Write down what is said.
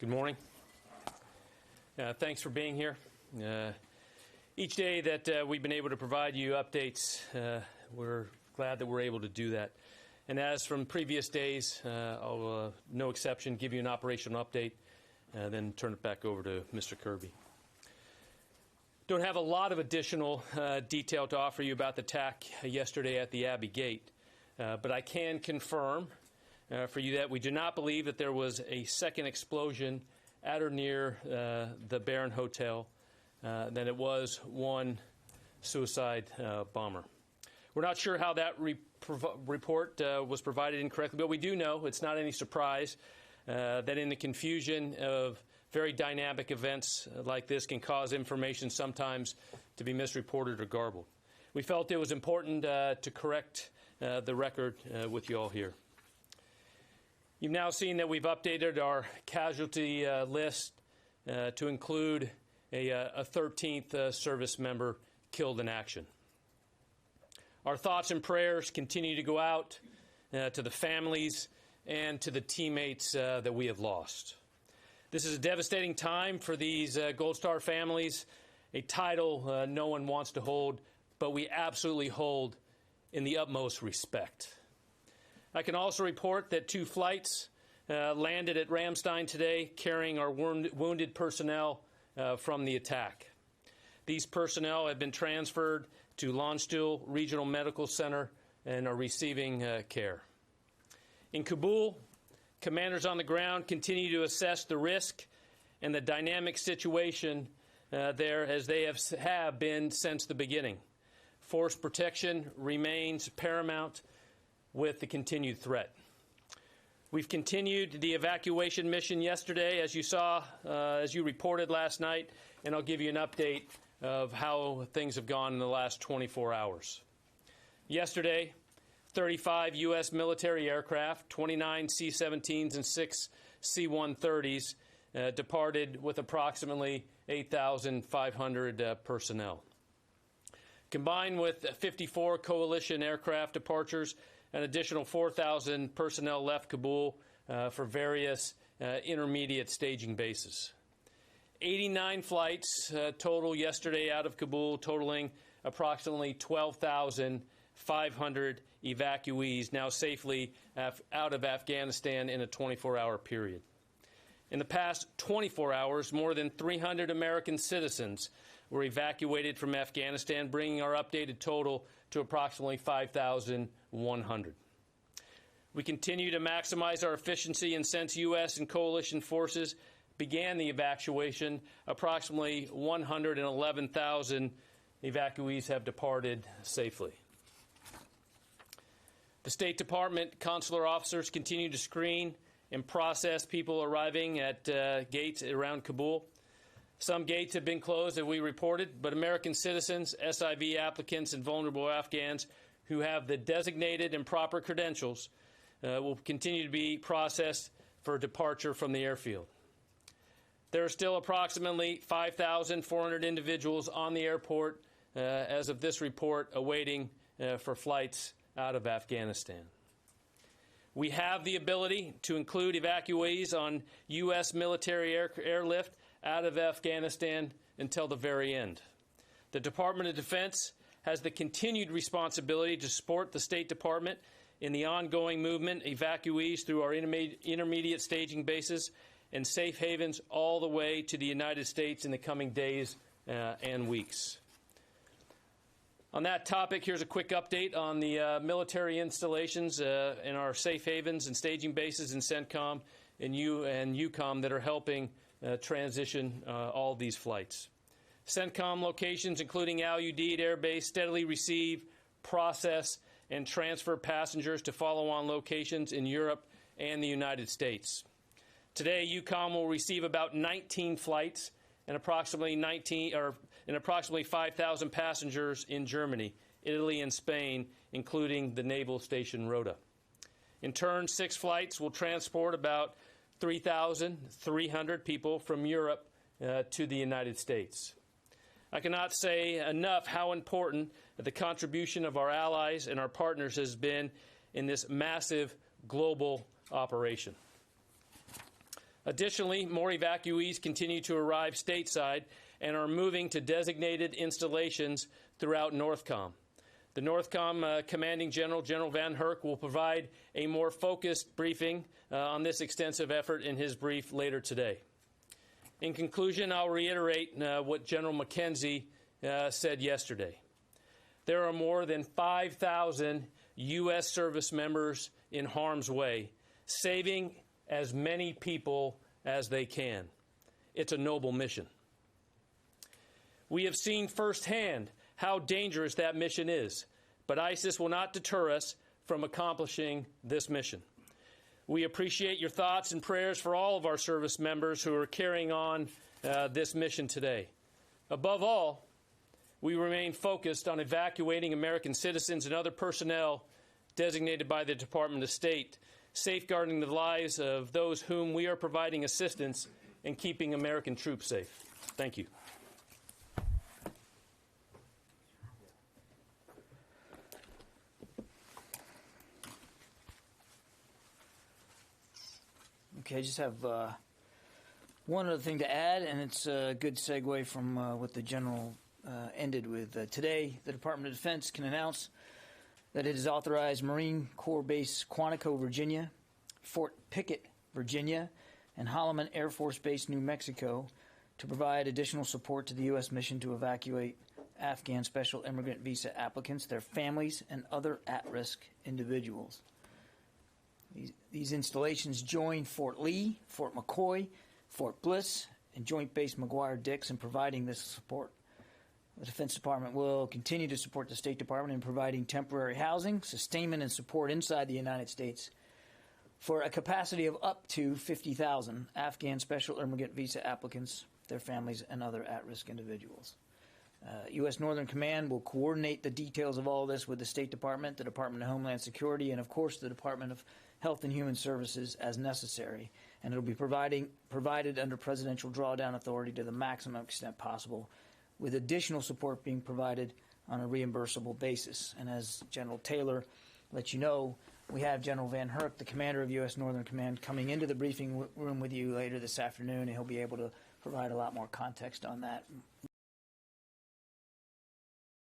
Good morning. Thanks for being here. Each day that we've been able to provide you updates, we're glad that we're able to do that. And as from previous days, I'll, no exception, give you an operational update, then turn it back over to Mr. Kirby. Don't have a lot of additional detail to offer you about the attack yesterday at the Abbey Gate, but I can confirm for you that we do not believe that there was a second explosion at or near the Barron Hotel, that it was one suicide bomber. We're not sure how that report was provided incorrectly, but we do know it's not any surprise that in the confusion of very dynamic events like this can cause information sometimes to be misreported or garbled. We felt it was important to correct the record with you all here. You've now seen that we've updated our casualty list to include a 13th service member killed in action. Our thoughts and prayers continue to go out to the families and to the teammates that we have lost. This is a devastating time for these Gold Star families, a title no one wants to hold, but we absolutely hold in the utmost respect. I can also report that 2 flights landed at Ramstein today carrying our wounded personnel from the attack. These personnel have been transferred to Landstuhl Regional Medical Center and are receiving care. In Kabul, commanders on the ground continue to assess the risk and the dynamic situation there as they have been since the beginning. Force protection remains paramount with the continued threat. We've continued the evacuation mission yesterday, as you saw, as you reported last night, and I'll give you an update of how things have gone in the last 24 hours. Yesterday, 35 U.S. military aircraft, 29 C-17s and 6 C-130s departed with approximately 8,500 personnel. Combined with 54 coalition aircraft departures, an additional 4,000 personnel left Kabul for various intermediate staging bases. 89 flights total yesterday out of Kabul, totaling approximately 12,500 evacuees now safely out of Afghanistan in a 24-hour period. In the past 24 hours, more than 300 American citizens were evacuated from Afghanistan, bringing our updated total to approximately 5,100. We continue to maximize our efficiency, and since U.S. and coalition forces began the evacuation, approximately 111,000 evacuees have departed safely. The State Department consular officers continue to screen and process people arriving at gates around Kabul. Some gates have been closed, as we reported, but American citizens, SIV applicants, and vulnerable Afghans who have the designated and proper credentials will continue to be processed for departure from the airfield. There are still approximately 5,400 individuals on the airport as of this report awaiting for flights out of Afghanistan. We have the ability to include evacuees on U.S. military airlift out of Afghanistan until the very end. The Department of Defense has the continued responsibility to support the State Department in the ongoing movement evacuees through our intermediate staging bases and safe havens all the way to the United States in the coming days and weeks. On that topic, here's a quick update on the military installations in our safe havens and staging bases in CENTCOM and EUCOM that are helping transition all these flights. CENTCOM locations, including Al Udeid Air Base, steadily receive, process, and transfer passengers to follow-on locations in Europe and the United States. Today, EUCOM will receive about 19 flights and approximately 5,000 passengers in Germany, Italy, and Spain, including the Naval Station Rota. In turn, 6 flights will transport about 3,300 people from Europe to the United States. I cannot say enough how important the contribution of our allies and our partners has been in this massive global operation. Additionally, more evacuees continue to arrive stateside and are moving to designated installations throughout NORTHCOM. The NORTHCOM Commanding General, General Van Herk, will provide a more focused briefing on this extensive effort in his brief later today. In conclusion, I'll reiterate what General McKenzie said yesterday. There are more than 5,000 U.S. service members in harm's way, saving as many people as they can. It's a noble mission. We have seen firsthand how dangerous that mission is, but ISIS will not deter us from accomplishing this mission. We appreciate your thoughts and prayers for all of our service members who are carrying on this mission today. Above all, we remain focused on evacuating American citizens and other personnel designated by the Department of State, safeguarding the lives of those whom we are providing assistance and keeping American troops safe. Thank you. Okay, I just have one other thing to add, and it's a good segue from what the General ended with. Today, the Department of Defense can announce that it has authorized Marine Corps Base Quantico, Virginia, Fort Pickett, Virginia, and Holloman Air Force Base, New Mexico, to provide additional support to the U.S. mission to evacuate Afghan special immigrant visa applicants, their families, and other at-risk individuals. These installations join Fort Lee, Fort McCoy, Fort Bliss, and Joint Base McGuire-Dix in providing this support. The Defense Department will continue to support the State Department in providing temporary housing, sustainment, and support inside the United States for a capacity of up to 50,000 Afghan special immigrant visa applicants, their families, and other at-risk individuals. U.S. Northern Command will coordinate the details of all this with the State Department, the Department of Homeland Security, and, of course, the Department of Health and Human Services as necessary, and it will be provided under presidential drawdown authority to the maximum extent possible, with additional support being provided on a reimbursable basis. And as General Taylor let you know, we have General Van Herk, the commander of U.S. Northern Command, coming into the briefing room with you later this afternoon, and he'll be able to provide a lot more context on that.